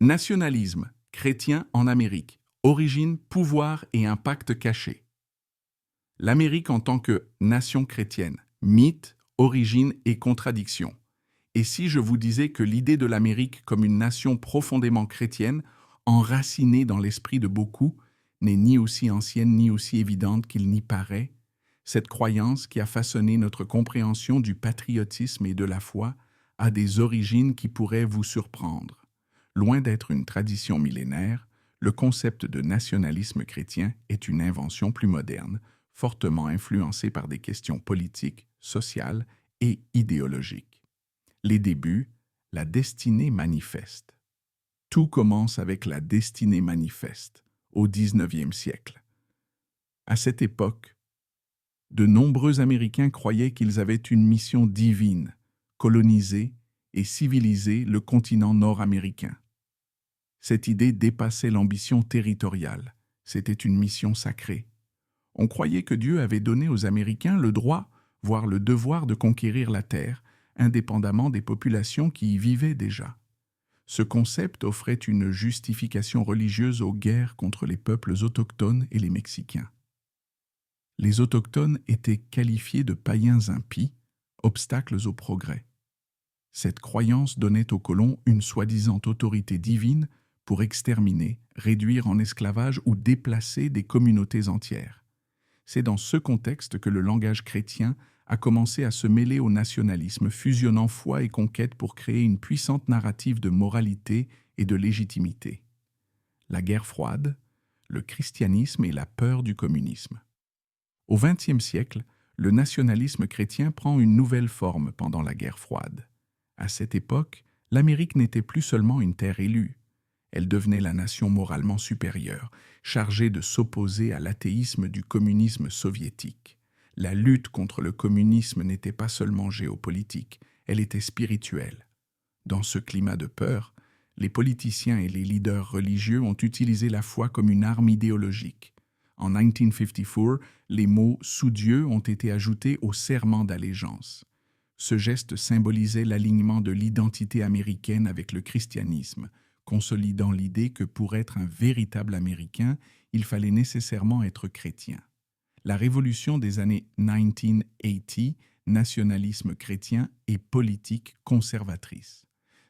Nationalisme chrétien en Amérique. Origine, pouvoir et impact caché. L'Amérique en tant que nation chrétienne. Mythe, origine et contradiction. Et si je vous disais que l'idée de l'Amérique comme une nation profondément chrétienne, enracinée dans l'esprit de beaucoup, n'est ni aussi ancienne ni aussi évidente qu'il n'y paraît, cette croyance qui a façonné notre compréhension du patriotisme et de la foi a des origines qui pourraient vous surprendre. Loin d'être une tradition millénaire, le concept de nationalisme chrétien est une invention plus moderne, fortement influencée par des questions politiques, sociales et idéologiques. Les débuts, la destinée manifeste. Tout commence avec la destinée manifeste, au XIXe siècle. À cette époque, de nombreux Américains croyaient qu'ils avaient une mission divine, coloniser et civiliser le continent nord-américain. Cette idée dépassait l'ambition territoriale. C'était une mission sacrée. On croyait que Dieu avait donné aux Américains le droit, voire le devoir de conquérir la terre, indépendamment des populations qui y vivaient déjà. Ce concept offrait une justification religieuse aux guerres contre les peuples autochtones et les Mexicains. Les autochtones étaient qualifiés de païens impies, obstacles au progrès. Cette croyance donnait aux colons une soi-disant autorité divine pour exterminer, réduire en esclavage ou déplacer des communautés entières. C'est dans ce contexte que le langage chrétien a commencé à se mêler au nationalisme, fusionnant foi et conquête pour créer une puissante narrative de moralité et de légitimité. La guerre froide, le christianisme et la peur du communisme. Au XXe siècle, le nationalisme chrétien prend une nouvelle forme pendant la guerre froide. À cette époque, l'Amérique n'était plus seulement une terre élue. Elle devenait la nation moralement supérieure, chargée de s'opposer à l'athéisme du communisme soviétique. La lutte contre le communisme n'était pas seulement géopolitique, elle était spirituelle. Dans ce climat de peur, les politiciens et les leaders religieux ont utilisé la foi comme une arme idéologique. En 1954, les mots « sous Dieu » ont été ajoutés au serment d'allégeance. Ce geste symbolisait l'alignement de l'identité américaine avec le christianisme, consolidant l'idée que pour être un véritable Américain, il fallait nécessairement être chrétien. La révolution des années 1980, nationalisme chrétien et politique conservatrice.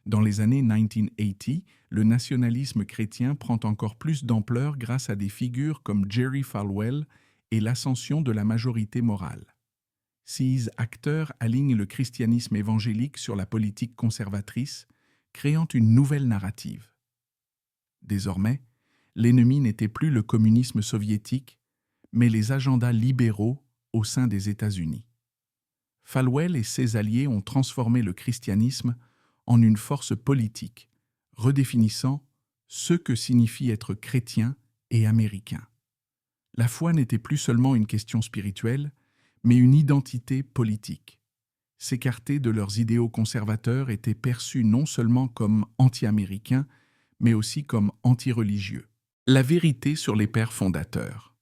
Dans les années 1980, le nationalisme chrétien prend encore plus d'ampleur grâce à des figures comme Jerry Falwell et l'ascension de la majorité morale. Ces acteurs alignent le christianisme évangélique sur la politique conservatrice, créant une nouvelle narrative. Désormais, l'ennemi n'était plus le communisme soviétique, mais les agendas libéraux au sein des États-Unis. Falwell et ses alliés ont transformé le christianisme en une force politique, redéfinissant ce que signifie être chrétien et américain. La foi n'était plus seulement une question spirituelle, mais une identité politique. S'écarter de leurs idéaux conservateurs était perçu non seulement comme anti-américain, mais aussi comme anti-religieux. La vérité sur les pères fondateurs.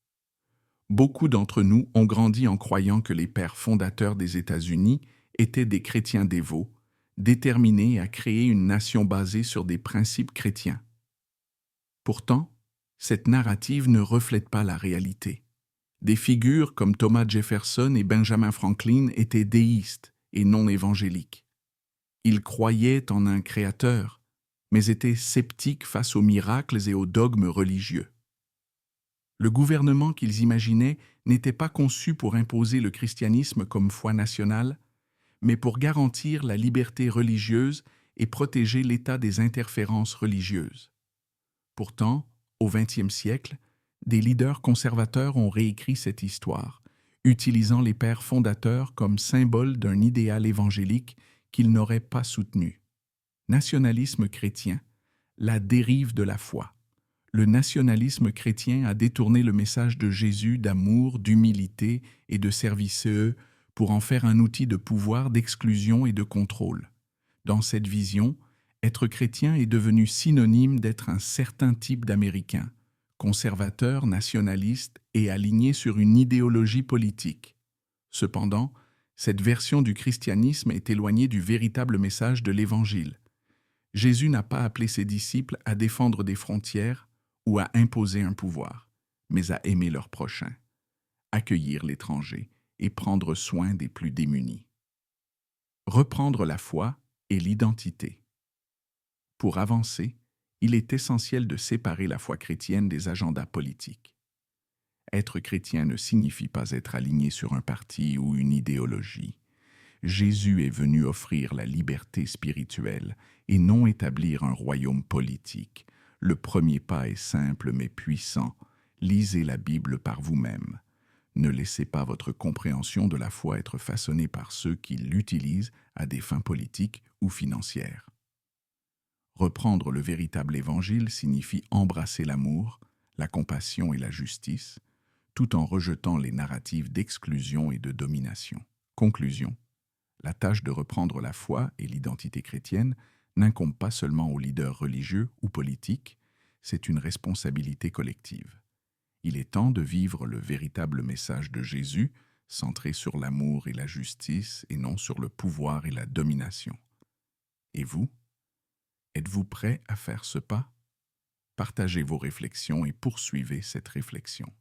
Beaucoup d'entre nous ont grandi en croyant que les pères fondateurs des États-Unis étaient des chrétiens dévots, déterminés à créer une nation basée sur des principes chrétiens. Pourtant, cette narrative ne reflète pas la réalité. Des figures comme Thomas Jefferson et Benjamin Franklin étaient déistes et non évangéliques. Ils croyaient en un créateur, mais étaient sceptiques face aux miracles et aux dogmes religieux. Le gouvernement qu'ils imaginaient n'était pas conçu pour imposer le christianisme comme foi nationale, mais pour garantir la liberté religieuse et protéger l'État des interférences religieuses. Pourtant, au XXe siècle, des leaders conservateurs ont réécrit cette histoire, utilisant les pères fondateurs comme symbole d'un idéal évangélique qu'ils n'auraient pas soutenu. Nationalisme chrétien, la dérive de la foi. Le nationalisme chrétien a détourné le message de Jésus d'amour, d'humilité et de service pour en faire un outil de pouvoir, d'exclusion et de contrôle. Dans cette vision, être chrétien est devenu synonyme d'être un certain type d'Américain, conservateur, nationaliste et aligné sur une idéologie politique. Cependant, cette version du christianisme est éloignée du véritable message de l'Évangile. Jésus n'a pas appelé ses disciples à défendre des frontières ou à imposer un pouvoir, mais à aimer leurs prochains, accueillir l'étranger et prendre soin des plus démunis. Reprendre la foi et l'identité. Pour avancer, il est essentiel de séparer la foi chrétienne des agendas politiques. Être chrétien ne signifie pas être aligné sur un parti ou une idéologie. Jésus est venu offrir la liberté spirituelle et non établir un royaume politique. Le premier pas est simple mais puissant. Lisez la Bible par vous-même. Ne laissez pas votre compréhension de la foi être façonnée par ceux qui l'utilisent à des fins politiques ou financières. Reprendre le véritable évangile signifie embrasser l'amour, la compassion et la justice, tout en rejetant les narratives d'exclusion et de domination. Conclusion. La tâche de reprendre la foi et l'identité chrétienne n'incombe pas seulement aux leaders religieux ou politiques, c'est une responsabilité collective. Il est temps de vivre le véritable message de Jésus, centré sur l'amour et la justice et non sur le pouvoir et la domination. Et vous? Êtes-vous prêt à faire ce pas? Partagez vos réflexions et poursuivez cette réflexion.